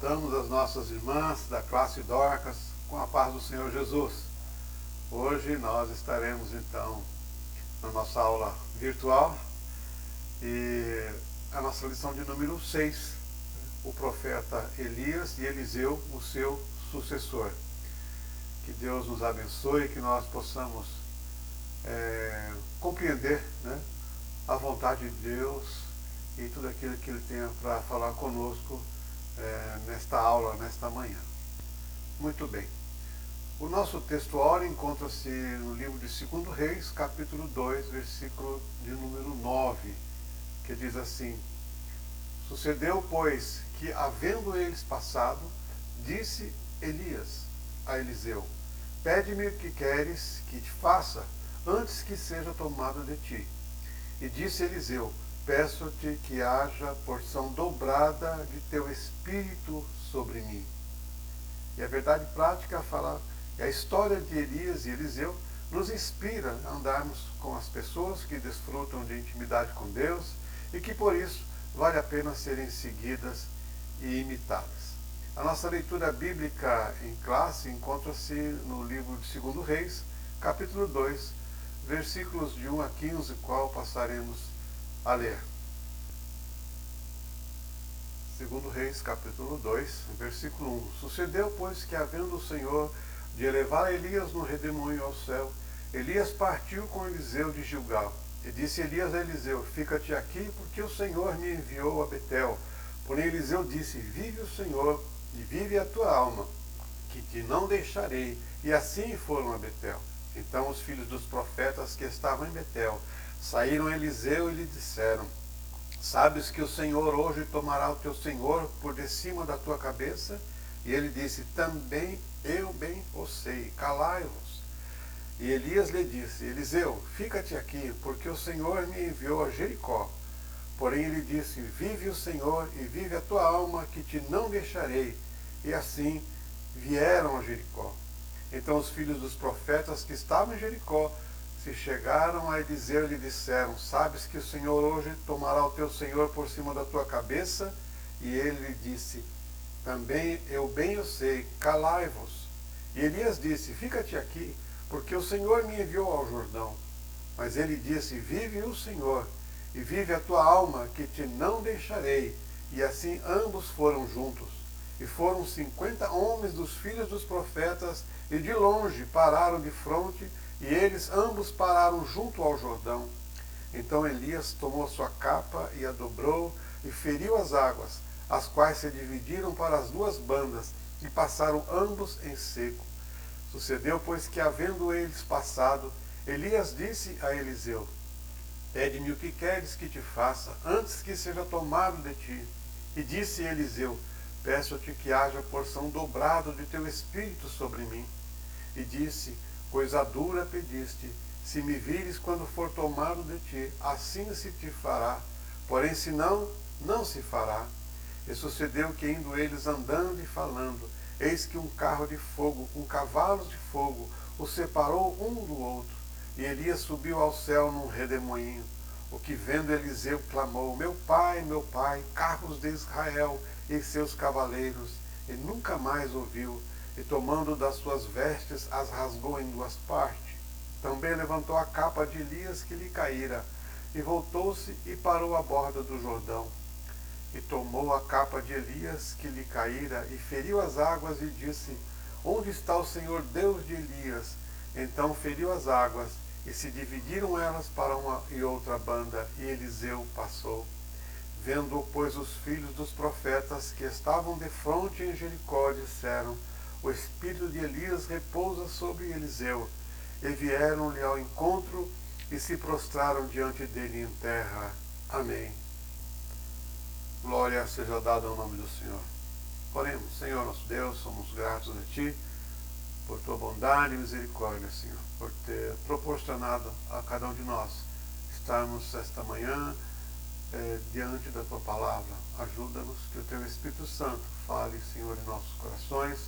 Saudamos as nossas irmãs da classe Dorcas com a paz do Senhor Jesus. Hoje nós estaremos então na nossa aula virtual e a nossa lição de número 6, o profeta Elias e Eliseu, o seu sucessor. Que Deus nos abençoe, que nós possamos compreender, a vontade de Deus e tudo aquilo que Ele tem para falar conosco nesta aula, nesta manhã. Muito bem. O nosso textuário encontra-se no livro de 2 Reis, capítulo 2, versículo de número 9, que diz assim: Sucedeu, pois, que, havendo eles passado, disse Elias a Eliseu: Pede-me o que queres que te faça, antes que seja tomado de ti. E disse Eliseu: Peço-te que haja porção dobrada de teu espírito sobre mim. E a verdade prática fala, a história de Elias e Eliseu nos inspira a andarmos com as pessoas que desfrutam de intimidade com Deus e que por isso vale a pena serem seguidas e imitadas. A nossa leitura bíblica em classe encontra-se no livro de 2 Reis, capítulo 2, versículos de 1 a 15, qual passaremos a ler. 2 Reis, capítulo 2, versículo 1. Sucedeu, pois, que, havendo o Senhor de elevar Elias no redemoinho ao céu, Elias partiu com Eliseu de Gilgal. E disse Elias a Eliseu: Fica-te aqui, porque o Senhor me enviou a Betel. Porém Eliseu disse: Vive o Senhor, e vive a tua alma, que te não deixarei. E assim foram a Betel. Então os filhos dos profetas que estavam em Betel saíram a Eliseu e lhe disseram: Sabes que o Senhor hoje tomará o teu senhor por de cima da tua cabeça? E ele disse: Também eu bem o sei, calai-vos. E Elias lhe disse: Eliseu, fica-te aqui, porque o Senhor me enviou a Jericó. Porém ele disse: Vive o Senhor e vive a tua alma, que te não deixarei. E assim vieram a Jericó. Então os filhos dos profetas que estavam em Jericó se chegaram a Eliseu e lhe disseram: Sabes que o Senhor hoje tomará o teu senhor por cima da tua cabeça? E ele lhe disse: Também eu bem o sei, calai-vos. E Elias disse: Fica-te aqui, porque o Senhor me enviou ao Jordão. Mas ele disse: Vive o Senhor, e vive a tua alma, que te não deixarei. E assim ambos foram juntos. E foram 50 homens dos filhos dos profetas, e de longe pararam de fronte, e eles ambos pararam junto ao Jordão. Então Elias tomou sua capa e a dobrou, e feriu as águas, as quais se dividiram para as duas bandas, e passaram ambos em seco. Sucedeu, pois, que, havendo eles passado, Elias disse a Eliseu: Pede-me o que queres que te faça, antes que seja tomado de ti. E disse Eliseu: Peço-te que haja porção dobrada de teu espírito sobre mim. E disse: Coisa dura pediste, se me vires quando for tomado de ti, assim se te fará. Porém, se não, não se fará. E sucedeu que, indo eles andando e falando, eis que um carro de fogo, com cavalos de fogo, os separou um do outro. E Elias subiu ao céu num redemoinho. O que, vendo Eliseu, clamou: Meu pai, carros de Israel e seus cavaleiros. E nunca mais ouviu. E tomando das suas vestes, as rasgou em duas partes. Também levantou a capa de Elias que lhe caíra, e voltou-se e parou à borda do Jordão. E tomou a capa de Elias que lhe caíra, e feriu as águas, e disse: Onde está o Senhor Deus de Elias? Então feriu as águas, e se dividiram elas para uma e outra banda, e Eliseu passou. Vendo, pois, os filhos dos profetas que estavam defronte em Jericó, disseram: O espírito de Elias repousa sobre Eliseu. E vieram-lhe ao encontro e se prostraram diante dele em terra. Amém. Glória seja dada ao nome do Senhor. Oremos. Senhor nosso Deus, somos gratos a Ti por Tua bondade e misericórdia, Senhor, por ter proporcionado a cada um de nós estarmos esta manhã diante da Tua palavra. Ajuda-nos que o Teu Espírito Santo fale, Senhor, em nossos corações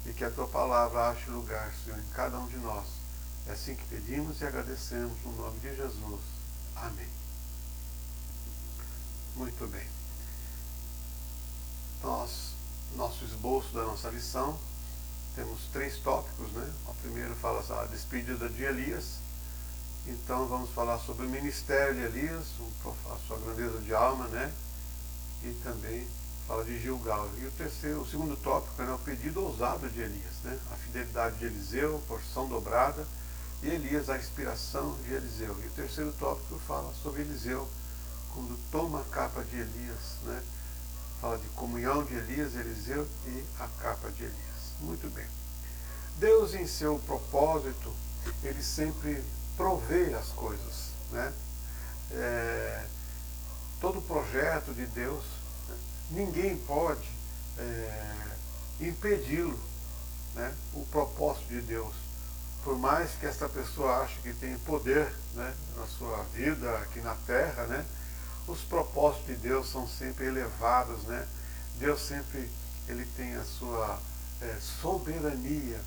e que a Tua palavra ache lugar, Senhor, em cada um de nós. É assim que pedimos e agradecemos no nome de Jesus. Amém. Muito bem. Nós nosso esboço da nossa lição, temos 3 tópicos, né? O primeiro fala a despedida de Elias. Então vamos falar sobre o ministério de Elias, a sua grandeza de alma, né? E também fala de Gilgal. E o segundo tópico, né, o pedido ousado de Elias, né? A fidelidade de Eliseu, porção dobrada, e Elias, a inspiração de Eliseu. E o terceiro tópico fala sobre Eliseu, quando toma a capa de Elias, né? Fala de comunhão de Elias, Eliseu e a capa de Elias. Muito bem. Deus, em seu propósito, ele sempre provê as coisas, né? Todo projeto de Deus, né? Ninguém pode impedi-lo, né? O propósito de Deus. Por mais que essa pessoa ache que tem poder, né, na sua vida aqui na terra, né? Os propósitos de Deus são sempre elevados, né? Deus sempre ele tem a sua soberania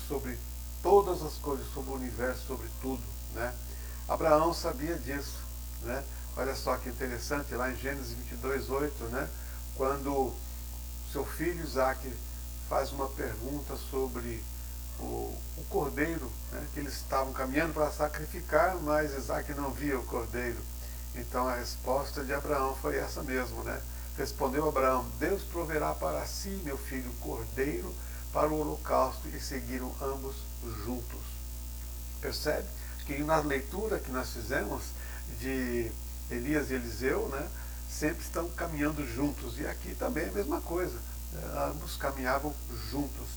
sobre todas as coisas, sobre o universo, sobre tudo, né? Abraão sabia disso, né? Olha só que interessante, lá em Gênesis 22:8, né? Quando seu filho Isaac faz uma pergunta sobre o cordeiro, né? Que eles estavam caminhando para sacrificar, mas Isaac não via o cordeiro. Então a resposta de Abraão foi essa mesmo, né? Respondeu Abraão: Deus proverá para si, meu filho, cordeiro para o holocausto, e seguiram ambos juntos. Percebe que na leitura que nós fizemos de Elias e Eliseu, né, sempre estão caminhando juntos, e aqui também é a mesma coisa, ambos caminhavam juntos.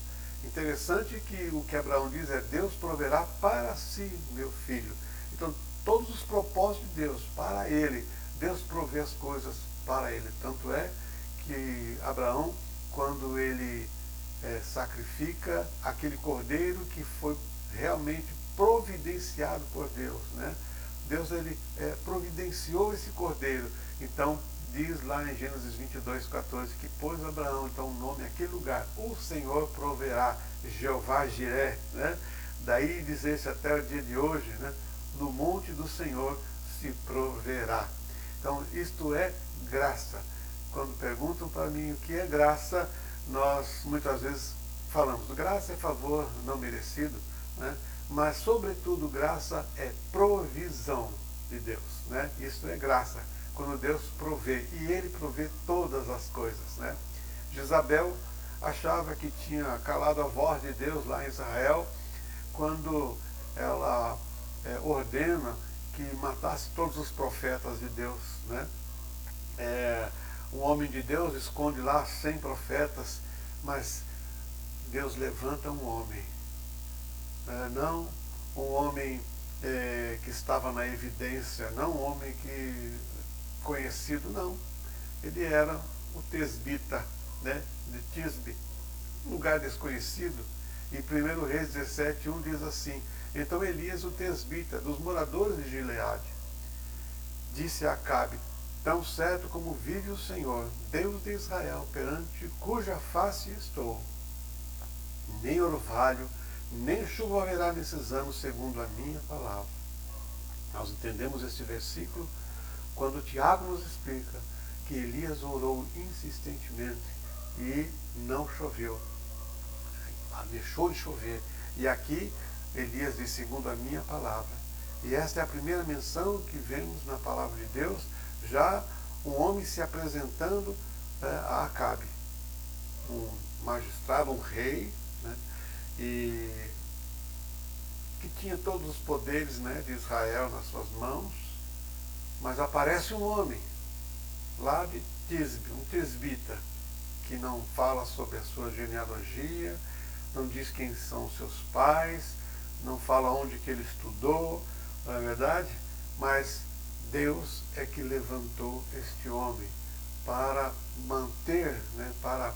Interessante que o que Abraão diz é: Deus proverá para si, meu filho. Então todos os propósitos de Deus para ele, Deus provê as coisas para ele. Tanto é que Abraão, quando ele sacrifica aquele cordeiro que foi realmente providenciado por Deus, né? Deus ele providenciou esse cordeiro. Então diz lá em Gênesis 22:14 que pôs Abraão então o nome àquele lugar: o Senhor proverá, Jeová Jiré, né? Daí dizer-se até o dia de hoje, né? No monte do Senhor se proverá. Então isto é graça. Quando perguntam para mim o que é graça, nós muitas vezes falamos: graça é favor não merecido, né? Mas sobretudo graça é provisão de Deus, né? Isso é graça, quando Deus provê, e ele provê todas as coisas, né? Jezabel achava que tinha calado a voz de Deus lá em Israel, quando ela ordena que matasse todos os profetas de Deus, né? Um homem de Deus esconde lá 100 profetas, mas Deus levanta um homem, não um homem que estava na evidência, não um homem conhecido, não. Ele era o tesbita, né, de Tisbe, um lugar desconhecido. Em 1 Reis 17:1 diz assim: então Elias, o tesbita, dos moradores de Gileade, disse a Acabe: tão certo como vive o Senhor, Deus de Israel, perante cuja face estou, nem orvalho, nem chuva haverá nesses anos, segundo a minha palavra. Nós entendemos este versículo quando Tiago nos explica que Elias orou insistentemente e não choveu. Deixou de chover. E aqui Elias diz: segundo a minha palavra. E esta é a primeira menção que vemos na palavra de Deus, já um homem se apresentando a Acabe, um magistrado, um rei, né, e que tinha todos os poderes, né, de Israel nas suas mãos, mas aparece um homem lá de Tisbe, um tisbita, que não fala sobre a sua genealogia, não diz quem são seus pais, não fala onde que ele estudou, não é verdade? Mas Deus é que levantou este homem para manter, né, para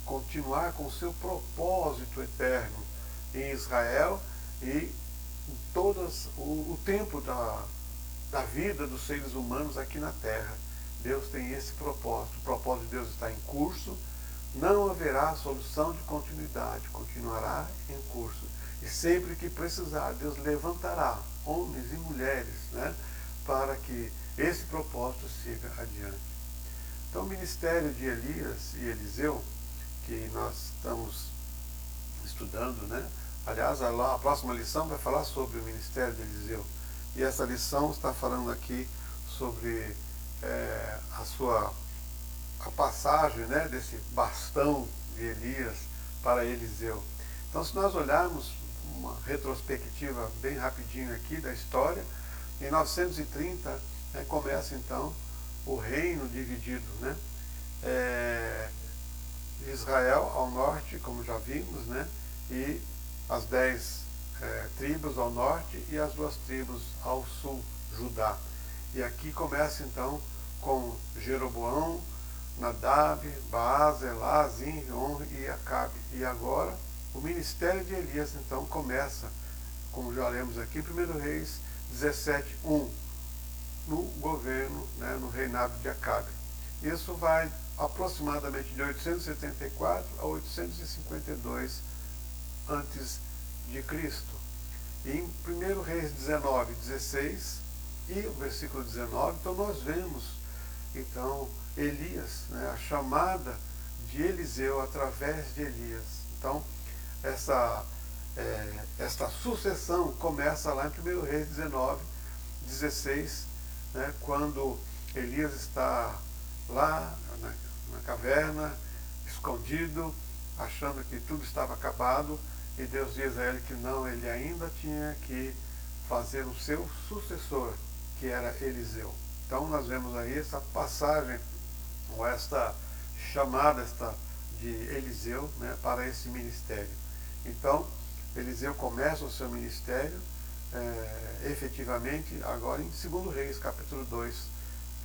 continuar com o seu propósito eterno em Israel e em todas o tempo da vida dos seres humanos aqui na terra. Deus tem esse propósito. O propósito de Deus está em curso. Não haverá solução de continuidade, continuará em curso. E sempre que precisar, Deus levantará homens e mulheres, né, para que esse propósito siga adiante. Então o ministério de Elias e Eliseu que nós estamos estudando, né? Aliás, a próxima lição vai falar sobre o ministério de Eliseu. E essa lição está falando aqui sobre a passagem, né, desse bastão de Elias para Eliseu. Então, se nós olharmos uma retrospectiva bem rapidinho aqui da história, em 930, né, começa então o reino dividido, né? Israel ao norte, como já vimos, né? E as 10 tribos ao norte e as 2 tribos ao sul, Judá. E aqui começa então com Jeroboão, Nadab, Baás, Elá, Zinrion e Acabe. E agora o ministério de Elias então começa, como já lemos aqui, em 1 Reis 17:1, no governo, né, no reinado de Acabe. Isso vai aproximadamente de 874 a 852 antes de Cristo. E em 1 Reis 19:16 e o versículo 19, então nós vemos então Elias, né, a chamada de Eliseu através de Elias. Então esta sucessão começa lá em 1 Reis 19:16, né, quando Elias está lá na caverna, escondido, achando que tudo estava acabado, e Deus diz a ele que não, ele ainda tinha que fazer o seu sucessor, que era Eliseu. Então nós vemos aí essa passagem, ou esta chamada de Eliseu, né, para esse ministério. Então, Eliseu começa o seu ministério efetivamente agora em 2 Reis, capítulo 2,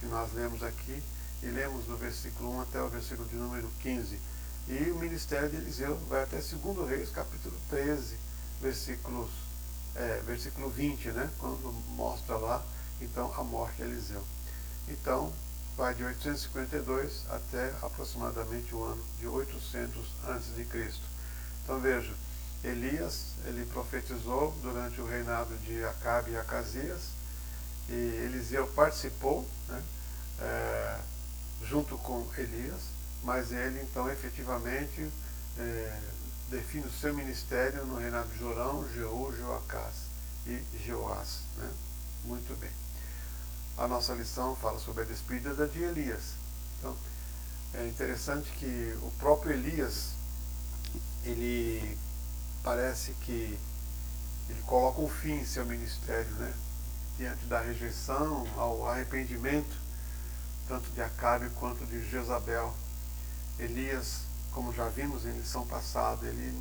que nós lemos aqui, e lemos do versículo 1 até o versículo de número 15. E o ministério de Eliseu vai até 2 Reis, capítulo 13, versículo 20, né, quando mostra lá, então, a morte de Eliseu. Então, vai de 852 até aproximadamente o ano de 800 a.C. Então, veja, Elias, ele profetizou durante o reinado de Acabe e Acasias, e Eliseu participou, né, junto com Elias, mas ele então efetivamente define o seu ministério no reinado de Jorão, Jeú, Joacás e Jeoás, né? Muito bem. A nossa lição fala sobre a despedida de Elias. Então, é interessante que o próprio Elias, ele parece que ele coloca um fim em seu ministério, né? Diante da rejeição ao arrependimento, tanto de Acabe quanto de Jezabel. Elias, como já vimos em lição passada, ele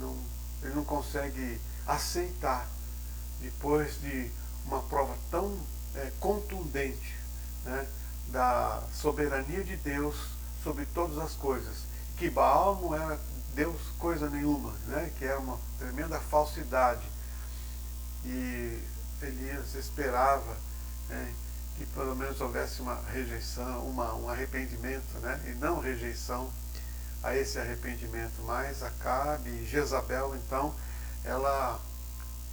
não consegue aceitar, depois de uma prova tão contundente, né, da soberania de Deus sobre todas as coisas, que Baal não era Deus coisa nenhuma, né, que era uma tremenda falsidade, e Elias esperava, né, que pelo menos houvesse uma rejeição, um arrependimento, né, e não rejeição a esse arrependimento. Mas Acabe e Jezabel, então, ela,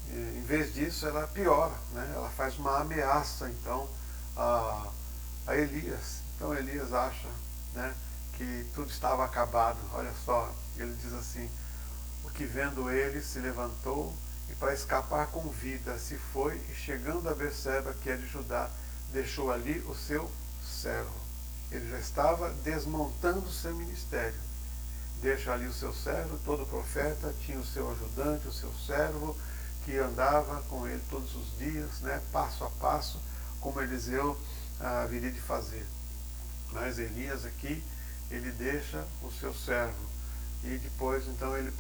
em vez disso, ela piora, né, ela faz uma ameaça, então, a Elias. Então Elias acha, né, que tudo estava acabado. Olha só, ele diz assim: o que vendo ele se levantou e para escapar com vida se foi, e chegando a Berseba, que é de Judá, deixou ali o seu servo. Ele já estava desmontando o seu ministério. Deixa ali o seu servo, todo profeta tinha o seu ajudante, o seu servo, que andava com ele todos os dias, né, passo a passo, como Eliseu haveria de fazer. Mas Elias aqui, ele deixa o seu servo. E depois, então, ele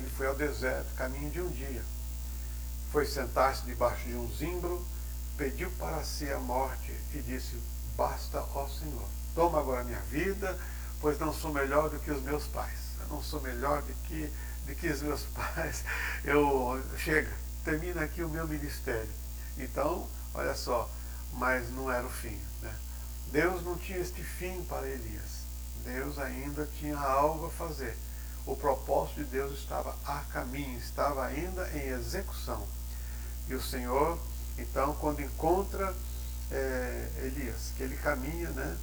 foi ao deserto, caminho de um dia. Foi sentar-se debaixo de um zimbro, pediu para si a morte e disse: basta, ó Senhor, toma agora a minha vida, pois não sou melhor do que os meus pais. Eu não sou melhor do que os meus pais. Chega, termina aqui o meu ministério. Então, olha só, mas não era o fim, né? Deus não tinha este fim para Elias. Deus ainda tinha algo a fazer. O propósito de Deus estava a caminho, estava ainda em execução. E o Senhor, então, quando encontra Elias, que ele caminha, né,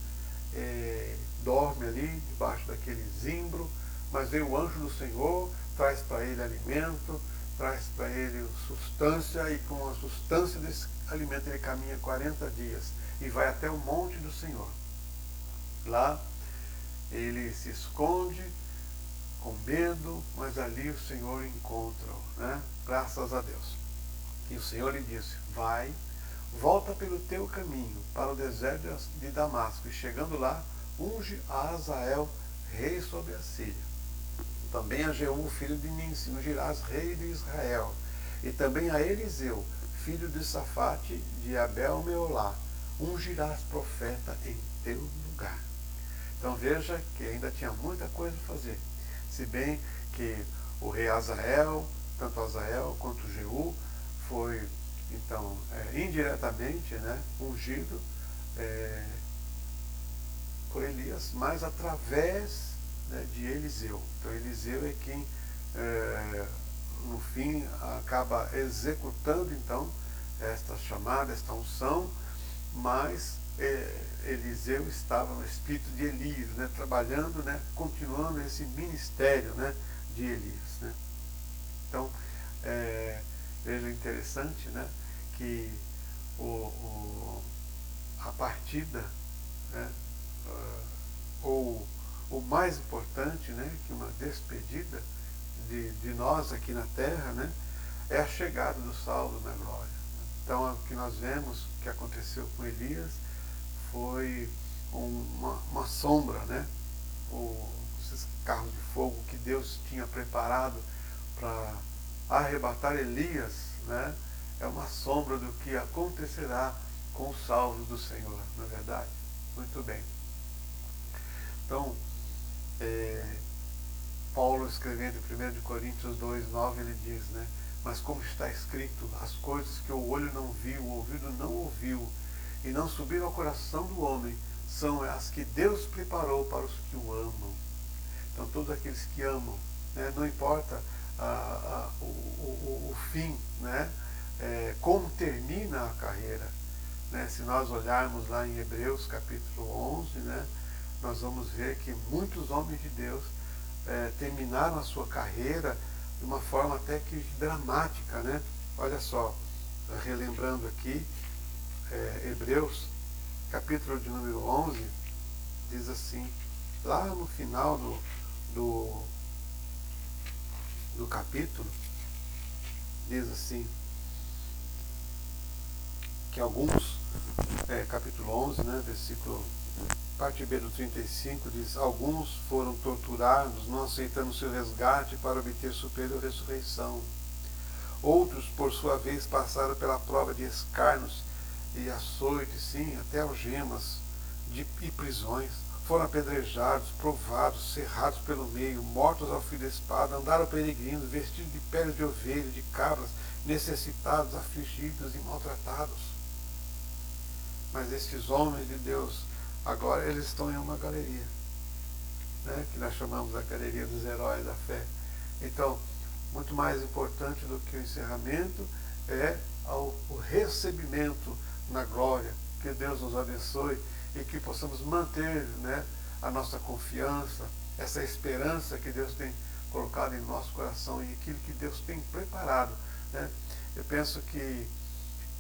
dorme ali debaixo daquele zimbro, mas vem o anjo do Senhor, traz para ele alimento, traz para ele substância, e com a substância desse alimento ele caminha 40 dias e vai até o monte do Senhor. Lá ele se esconde com medo, mas ali o Senhor encontra-o, né? Graças a Deus. E o Senhor lhe disse: vai, volta pelo teu caminho para o deserto de Damasco, e chegando lá, unge a Azael rei sobre a Síria. Também a Jeú, filho de Ninsi, ungirás rei de Israel. E também a Eliseu, filho de Safate, de Abel-Meolá, ungirás profeta em teu lugar. Então veja que ainda tinha muita coisa a fazer. Se bem que o rei Azael, tanto Azael quanto Jeú, foi então indiretamente, né, ungido por Elias, mas através, né, de Eliseu. Então Eliseu é quem no fim acaba executando então esta chamada, esta unção, mas Eliseu estava no espírito de Elias, né, trabalhando, né, continuando esse ministério, né, de Elias, né. Então veja, interessante, né, que a partida, né, ou o mais importante, né, que uma despedida de nós aqui na terra, né, é a chegada do salvo na glória. Então, o que nós vemos que aconteceu com Elias foi uma sombra, né, esses carros de fogo que Deus tinha preparado para arrebatar Elias, né, é uma sombra do que acontecerá com os salvos do Senhor, não é verdade? Muito bem. Então, Paulo, escrevendo em 1 Coríntios 2,9, ele diz, né, mas como está escrito, as coisas que o olho não viu, o ouvido não ouviu, e não subiram ao coração do homem, são as que Deus preparou para os que o amam. Então, todos aqueles que amam, né, não importa o fim, né, como termina a carreira, né. Se nós olharmos lá em Hebreus capítulo 11, né, nós vamos ver que muitos homens de Deus terminaram a sua carreira de uma forma até que dramática, né. Olha só, relembrando aqui, Hebreus capítulo de número 11, diz assim, lá no final do capítulo, diz assim, que alguns, capítulo 11, né, versículo, parte B do 35, diz, alguns foram torturados, não aceitando seu resgate para obter superior ressurreição. Outros, por sua vez, passaram pela prova de escárnios e açoites, sim, até algemas e prisões. Foram apedrejados, provados, cerrados pelo meio, mortos ao fio da espada, andaram peregrinos, vestidos de peles de ovelha, de cabras, necessitados, afligidos e maltratados. Mas estes homens de Deus, agora eles estão em uma galeria, né, que nós chamamos a galeria dos heróis da fé. Então, muito mais importante do que o encerramento é o recebimento na glória. Que Deus nos abençoe e que possamos manter, né, a nossa confiança, essa esperança que Deus tem colocado em nosso coração e aquilo que Deus tem preparado, né. Eu penso que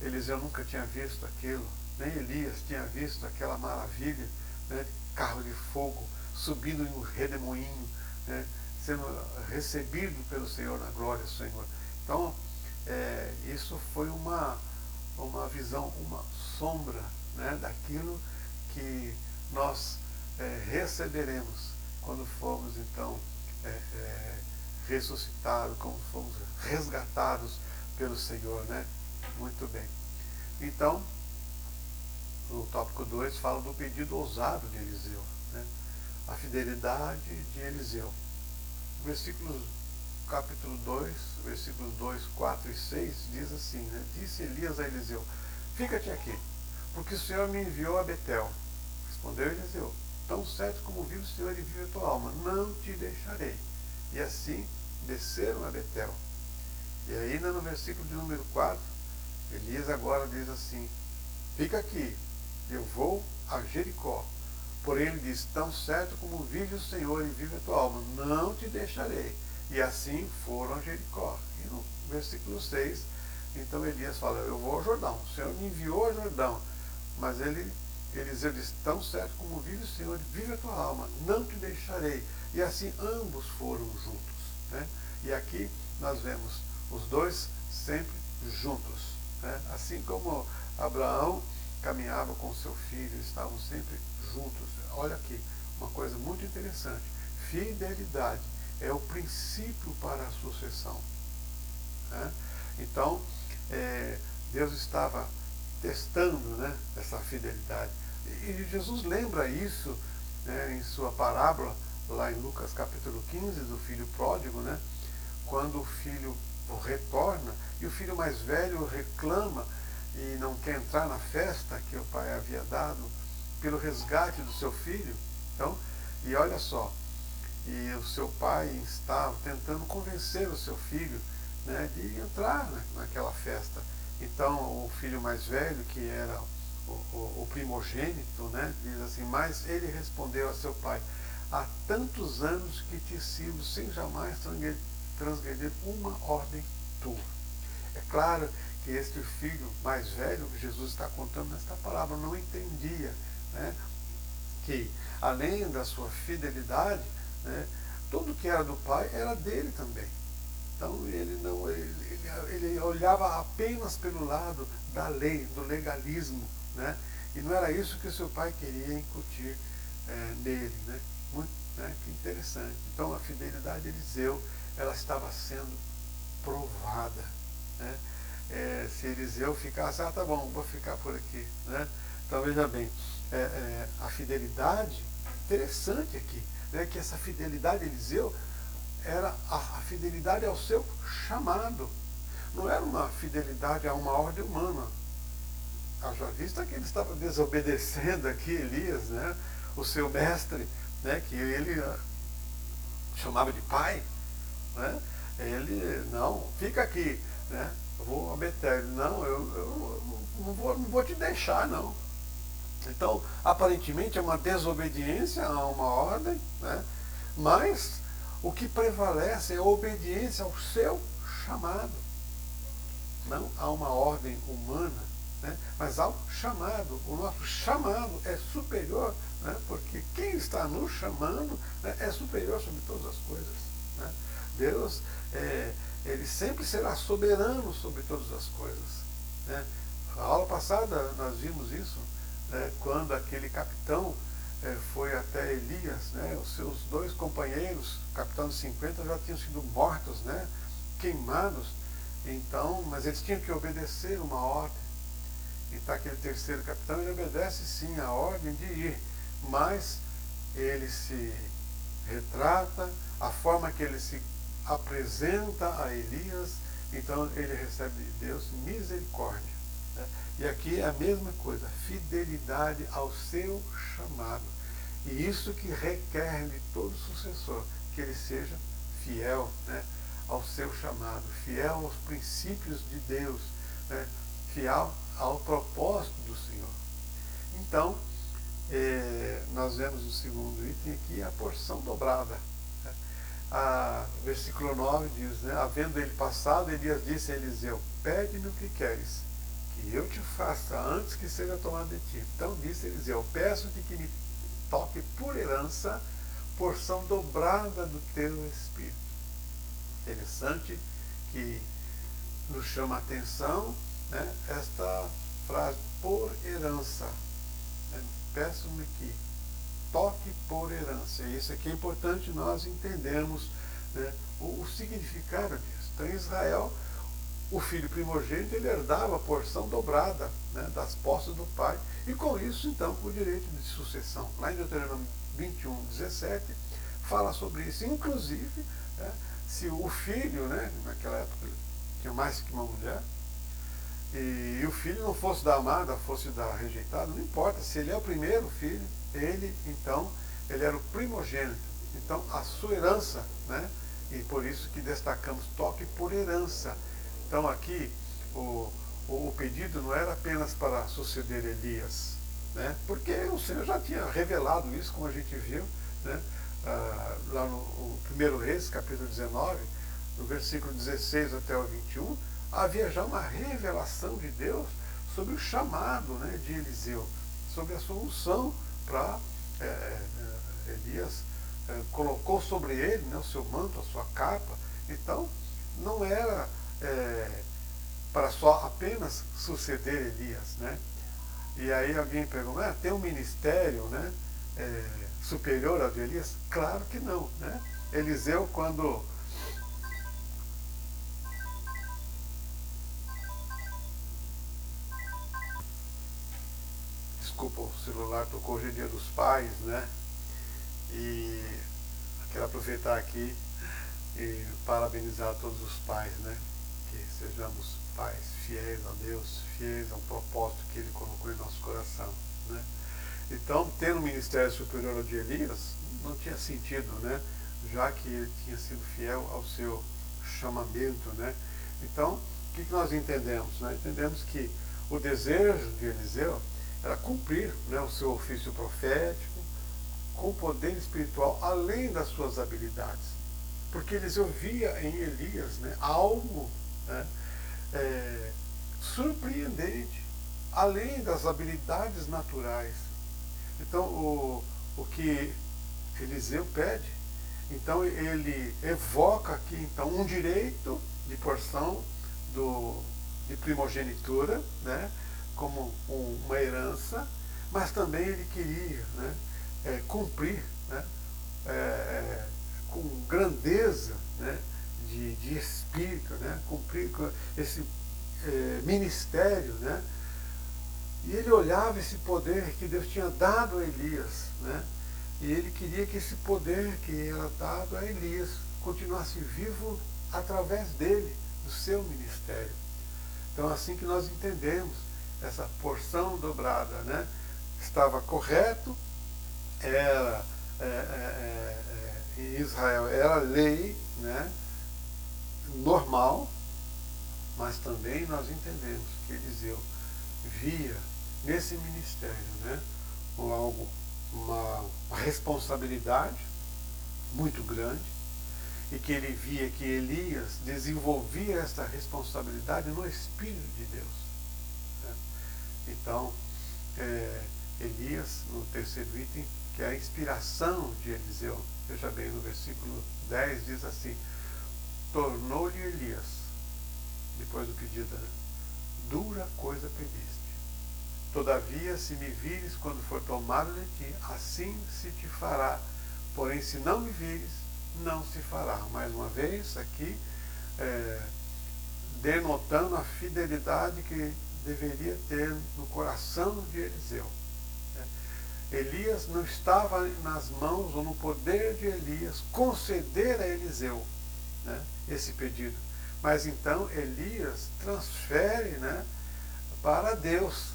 Eliseu nunca tinha visto aquilo, nem Elias tinha visto aquela maravilha, né, de carro de fogo subindo em um redemoinho, né, sendo recebido pelo Senhor na glória do Senhor. Então, isso foi uma visão, uma sombra, né, daquilo que nós receberemos quando formos então ressuscitados, quando fomos resgatados pelo Senhor, né? Muito bem. Então, no tópico 2 fala do pedido ousado de Eliseu, né? A fidelidade de Eliseu. Versículos, capítulo 2, versículos 2, 4 e 6, diz assim, né? Disse Elias a Eliseu, fica-te aqui, porque o Senhor me enviou a Betel. Respondeu Eliseu, tão certo como vive o Senhor e vive a tua alma, não te deixarei. E assim desceram a Betel. E ainda no versículo de número 4, Elias agora diz assim, fica aqui, eu vou a Jericó. Porém ele diz, tão certo como vive o Senhor e vive a tua alma, não te deixarei. E assim foram a Jericó. E no versículo 6, então Elias fala, eu vou ao Jordão, o Senhor me enviou ao Jordão, mas Eliseu diz, tão certo como vive o Senhor e vive a tua alma, não te deixarei. E assim ambos foram juntos, né? E aqui nós vemos os dois sempre juntos, né? Assim como Abraão caminhava com seu filho, estavam sempre juntos. Olha aqui, uma coisa muito interessante. Fidelidade é o princípio para a sucessão, né? Então, Deus estava testando, né, essa fidelidade. E Jesus lembra isso, né, em sua parábola, lá em Lucas capítulo 15, do filho pródigo, né, quando o filho retorna e o filho mais velho reclama e não quer entrar na festa que o pai havia dado pelo resgate do seu filho. Então, e olha só, e o seu pai estava tentando convencer o seu filho, né, de entrar naquela festa. Então o filho mais velho, que era o primogênito, né, diz assim, mas ele respondeu a seu pai, há tantos anos que te sirvo sem jamais transgredir uma ordem tua. É claro que este filho mais velho, que Jesus está contando nesta parábola, não entendia, né, que além da sua fidelidade, né, tudo que era do pai era dele também. Então ele olhava apenas pelo lado da lei, do legalismo, né? E não era isso que o seu pai queria incutir nele, né? Muito, né? Que interessante. Então a fidelidade de Eliseu, ela estava sendo provada, né? Se Eliseu ficasse, tá bom, vou ficar por aqui, né? Então veja bem, a fidelidade, interessante aqui, né? Que essa fidelidade de Eliseu era a fidelidade ao seu chamado. Não era uma fidelidade a uma ordem humana. Haja vista que ele estava desobedecendo aqui Elias, né, o seu mestre, né, que ele chamava de pai, né, ele, não, fica aqui, né, eu vou a Betel. Não, eu não vou te deixar, não. Então, aparentemente é uma desobediência a uma ordem, né, mas o que prevalece é a obediência ao seu chamado. Não a uma ordem humana, né, mas ao chamado. O nosso chamado é superior, né, porque quem está nos chamando, né, é superior sobre todas as coisas, né? Deus, ele sempre será soberano sobre todas as coisas, né? Na aula passada nós vimos isso, né, quando aquele capitão foi até Elias, né, os seus dois companheiros, capitão de 50, já tinham sido mortos, né, queimados. Então, mas eles tinham que obedecer uma ordem. Então aquele terceiro capitão, ele obedece sim a ordem de ir, mas ele se retrata, a forma que ele se apresenta a Elias, então ele recebe de Deus misericórdia, né? E aqui é a mesma coisa, fidelidade ao seu chamado. E isso que requer de todo sucessor, que ele seja fiel, né, ao seu chamado, fiel aos princípios de Deus, né, fiel ao propósito do Senhor. Então, nós vemos no segundo item aqui a porção dobrada, né? Versículo 9 diz, né, havendo ele passado, Elias disse a Eliseu, pede-me o que queres, que eu te faça antes que seja tomado de ti. Então disse Eliseu, peço-te que me toque por herança porção dobrada do teu espírito. Interessante que nos chama a atenção, né, esta frase, por herança, né? Peço-me que toque por herança. E isso aqui é importante nós entendermos, né, o significado disso. Então, em Israel, o filho primogênito, ele herdava a porção dobrada, né, das posses do pai, e com isso, então, o direito de sucessão. Lá em Deuteronômio 21, 17, fala sobre isso. Inclusive, né, se o filho, né, naquela época tinha mais que uma mulher, e o filho não fosse da amada, fosse da rejeitada, não importa, se ele é o primeiro filho, ele, então, ele era o primogênito. Então, a sua herança, né, e por isso que destacamos toque por herança. Então, aqui, o pedido não era apenas para suceder Elias, né? Porque o Senhor já tinha revelado isso, como a gente viu, né? Lá no 1 Reis, capítulo 19, no versículo 16 até o 21, havia já uma revelação de Deus sobre o chamado, né, de Eliseu, sobre a sua unção para Elias colocou sobre ele, né, o seu manto, a sua capa. Então, não era para só apenas suceder Elias, né? E aí alguém pergunta, tem um ministério, né, superior ao de Elias? Claro que não, né? Eliseu, quando desculpa, o celular tocou, hoje é dia dos pais, né? E quero aproveitar aqui e parabenizar todos os pais, né? Que sejamos pais fiéis a Deus, fiéis ao propósito que Ele colocou em nosso coração, né? Então, ter um ministério superior ao de Elias não tinha sentido, né? Já que ele tinha sido fiel ao seu chamamento, né? Então, o que nós entendemos, né? Entendemos que o desejo de Eliseu era cumprir, né, o seu ofício profético com poder espiritual além das suas habilidades. Porque Eliseu via em Elias, né, algo, né, surpreendente, além das habilidades naturais. Então, o que Eliseu pede, então ele evoca aqui então um direito de porção de primogenitura, né, como uma herança, mas também ele queria, né, cumprir, né, com grandeza, né, de espírito, né, cumprir com esse ministério, né. E ele olhava esse poder que Deus tinha dado a Elias, né, e ele queria que esse poder que era dado a Elias continuasse vivo através dele, do seu ministério. Então, assim que nós entendemos essa porção dobrada, né, estava correto, era em Israel era lei, né, normal, mas também nós entendemos que Eliseu via nesse ministério, né, uma responsabilidade muito grande, e que ele via que Elias desenvolvia essa responsabilidade no Espírito de Deus, né? Então, Elias, no terceiro item, que é a inspiração de Eliseu, veja bem, no versículo 10 diz assim: tornou-lhe Elias, depois do pedido, né, dura coisa pediste. Todavia, se me vires quando for tomado de ti, assim se te fará. Porém, se não me vires, não se fará. Mais uma vez, aqui, denotando a fidelidade que deveria ter no coração de Eliseu. Elias não estava nas mãos ou no poder de Elias conceder a Eliseu, né, esse pedido. Mas então Elias transfere, né, para Deus.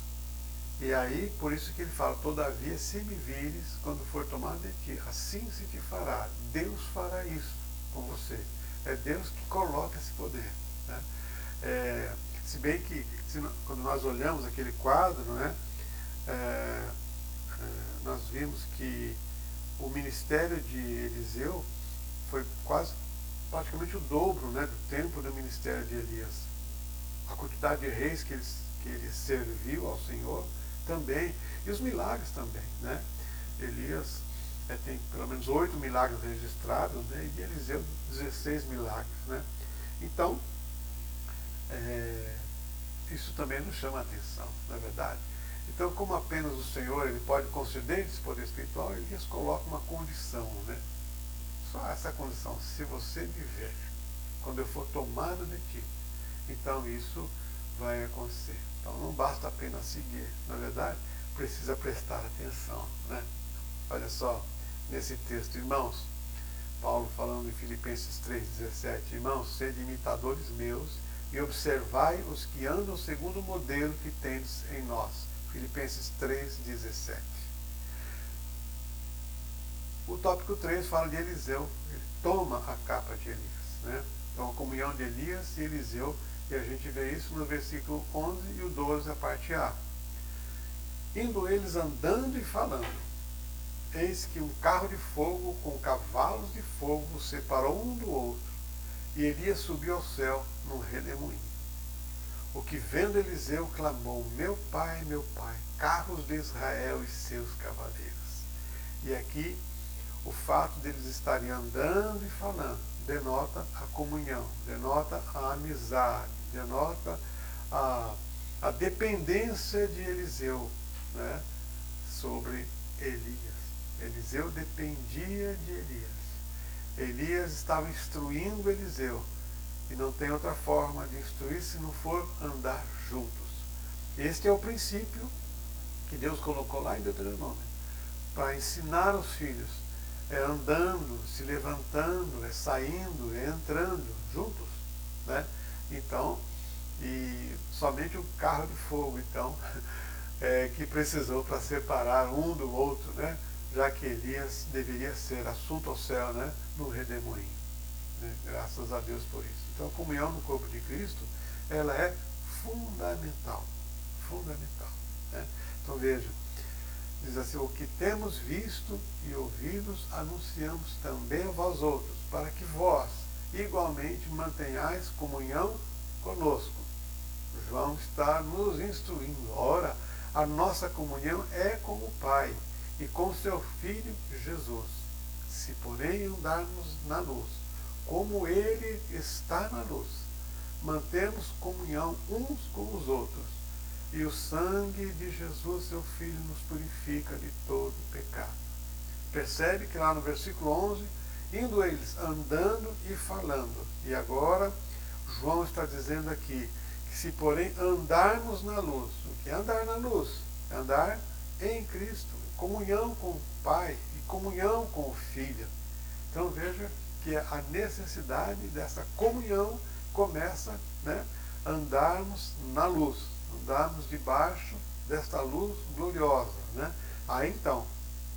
E aí, por isso que ele fala, todavia, se me vires, quando for tomado de ti, assim se te fará. Deus fará isso com você. É Deus que coloca esse poder, né? Se bem que, quando nós olhamos aquele quadro, né, nós vimos que o ministério de Eliseu foi praticamente o dobro, né, do tempo do ministério de Elias. A quantidade de reis que ele serviu ao Senhor também, e os milagres também, né? Elias tem pelo menos 8 milagres registrados, né? E Eliseu 16 milagres, né? Então, isso também nos chama a atenção, não é verdade? Então, como apenas o Senhor ele pode conceder esse poder espiritual, Elias coloca uma condição, né? Só essa condição: se você me ver quando eu for tomado de ti, então isso vai acontecer. Então não basta apenas seguir, na verdade, precisa prestar atenção, né? Olha só, nesse texto, irmãos, Paulo falando em Filipenses 3,17, irmãos, sede imitadores meus e observai os que andam segundo o modelo que tendes em nós. Filipenses 3,17. O tópico 3 fala de Eliseu, ele toma a capa de Elias, né? Então a comunhão de Elias e Eliseu, e a gente vê isso no versículo 11 e o 12, a parte A. indo eles andando e falando, eis que um carro de fogo com cavalos de fogo os separou um do outro, e Elias subiu ao céu num redemoinho. O que vendo Eliseu clamou, meu pai, carros de Israel e seus cavaleiros. E aqui o fato deles estarem andando e falando denota a comunhão, denota a amizade, denota a dependência de Eliseu, né, sobre Elias. Eliseu dependia de Elias. Elias estava instruindo Eliseu. E não tem outra forma de instruir se não for andar juntos. Este é o princípio que Deus colocou lá em Deuteronômio, para ensinar os filhos. É andando, se levantando, é saindo, é entrando juntos, né? Então, e somente o carro de fogo, então, que precisou para separar um do outro, né? Já que Elias deveria ser assunto ao céu, né? No redemoinho. Né? Graças a Deus por isso. Então a comunhão no corpo de Cristo, ela é fundamental. Fundamental. Né? Então veja, diz assim, o que temos visto e ouvidos, anunciamos também a vós outros, para que vós igualmente mantenhais comunhão conosco. João está nos instruindo. Ora, a nossa comunhão é com o Pai e com seu Filho Jesus. Se porém andarmos na luz, como Ele está na luz, mantemos comunhão uns com os outros, e o sangue de Jesus, seu Filho, nos purifica de todo pecado. Percebe que lá no versículo 11, indo eles andando e falando, e agora João está dizendo aqui, que se porém andarmos na luz, o que é andar na luz? É andar em Cristo, em comunhão com o Pai e comunhão com o Filho. Então veja que a necessidade dessa comunhão começa, né, andarmos na luz, andarmos debaixo desta luz gloriosa. Né? Aí então,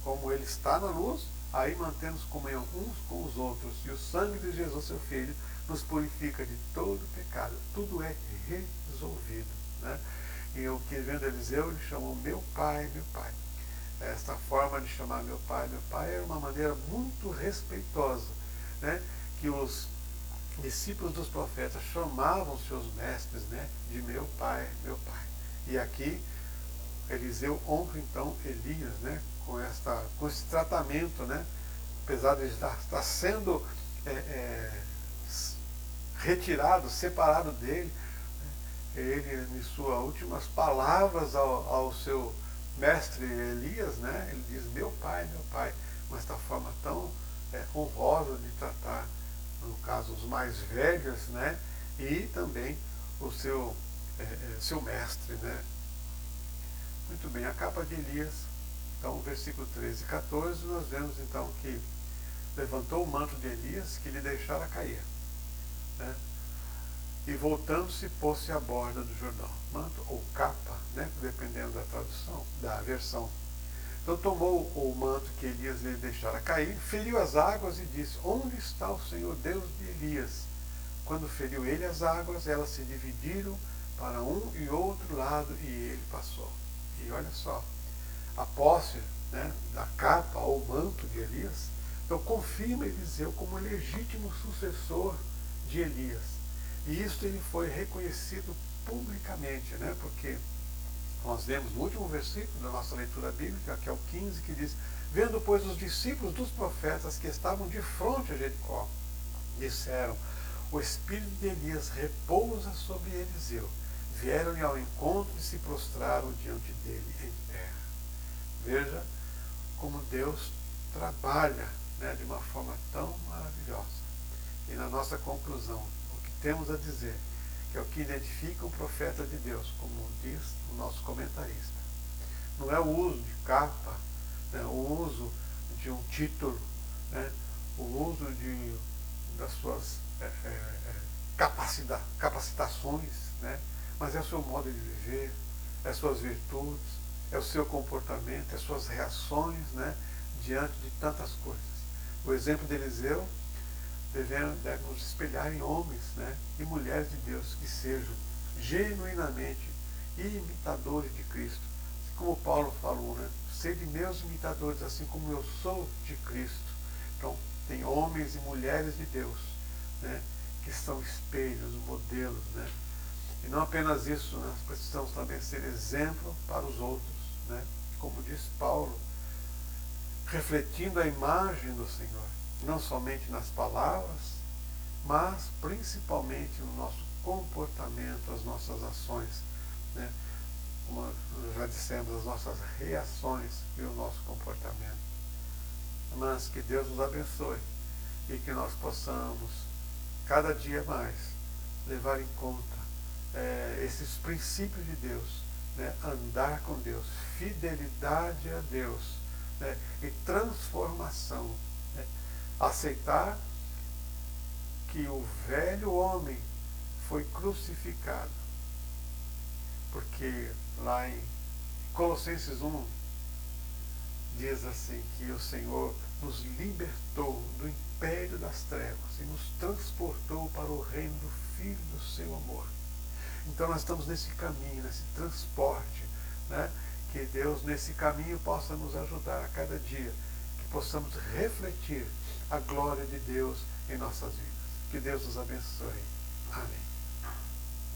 como Ele está na luz, aí mantemos comunhão uns com os outros, e o sangue de Jesus, seu Filho, nos purifica de todo pecado. Tudo é resolvido. Né? E o que vendo Eliseu, ele chamou meu pai, meu pai. Esta forma de chamar meu pai era uma maneira muito respeitosa, né, que os discípulos dos profetas chamavam seus mestres, né, de meu pai, meu pai. E aqui Eliseu honra então Elias, né, com esse tratamento, né, apesar de estar sendo retirado, separado dele, ele, em suas últimas palavras ao seu mestre Elias, né, ele diz meu pai, mas da forma tão honrosa de tratar, no caso, os mais velhos, né, e também o seu mestre. Né. Muito bem, a capa de Elias, então, versículo 13 e 14, nós vemos então que levantou o manto de Elias, que lhe deixara cair, né, e voltando-se, pôs-se à borda do Jordão. Manto ou capa, né, dependendo da tradução, da versão. Então tomou o manto que Elias lhe deixara cair, feriu as águas e disse, onde está o Senhor Deus de Elias? Quando feriu ele as águas, elas se dividiram para um e outro lado, e ele passou. E olha só, a posse, né, da capa ou manto de Elias, então confirma Eliseu como legítimo sucessor de Elias. E isso ele foi reconhecido publicamente, né, porque nós vemos no último versículo da nossa leitura bíblica, que é o 15, que diz, vendo, pois, os discípulos dos profetas que estavam de frente a Jericó, disseram, o espírito de Elias repousa sobre Eliseu. Vieram-lhe ao encontro e se prostraram diante dele em terra. Veja como Deus trabalha, né, de uma forma tão maravilhosa. E na nossa conclusão, o que temos a dizer, que é o que identifica o profeta de Deus, como diz o nosso comentarista. Não é o uso de capa, né, o uso de um título, né, o uso das suas capacitações, né, mas é o seu modo de viver, é as suas virtudes, é o seu comportamento, é as suas reações, né, diante de tantas coisas. O exemplo de Eliseu deve nos espelhar em homens, né, e mulheres de Deus que sejam genuinamente imitadores de Cristo, como Paulo falou, né? Sede meus imitadores, assim como eu sou de Cristo. Então, tem homens e mulheres de Deus, né? Que são espelhos, modelos, né? E não apenas isso, nós precisamos também ser exemplo para os outros, né? Como diz Paulo, refletindo a imagem do Senhor, não somente nas palavras, mas principalmente no nosso comportamento, as nossas ações, né? Como nós já dissemos, as nossas reações e o nosso comportamento. Mas que Deus nos abençoe e que nós possamos, cada dia mais, levar em conta esses princípios de Deus, né? Andar com Deus, fidelidade a Deus, né? E transformação, né? Aceitar que o velho homem foi crucificado, porque lá em Colossenses 1 diz assim que o Senhor nos libertou do império das trevas e nos transportou para o reino do Filho do seu amor. Então nós estamos nesse caminho, nesse transporte, né? Que Deus nesse caminho possa nos ajudar a cada dia, que possamos refletir a glória de Deus em nossas vidas. Que Deus nos abençoe. Amém.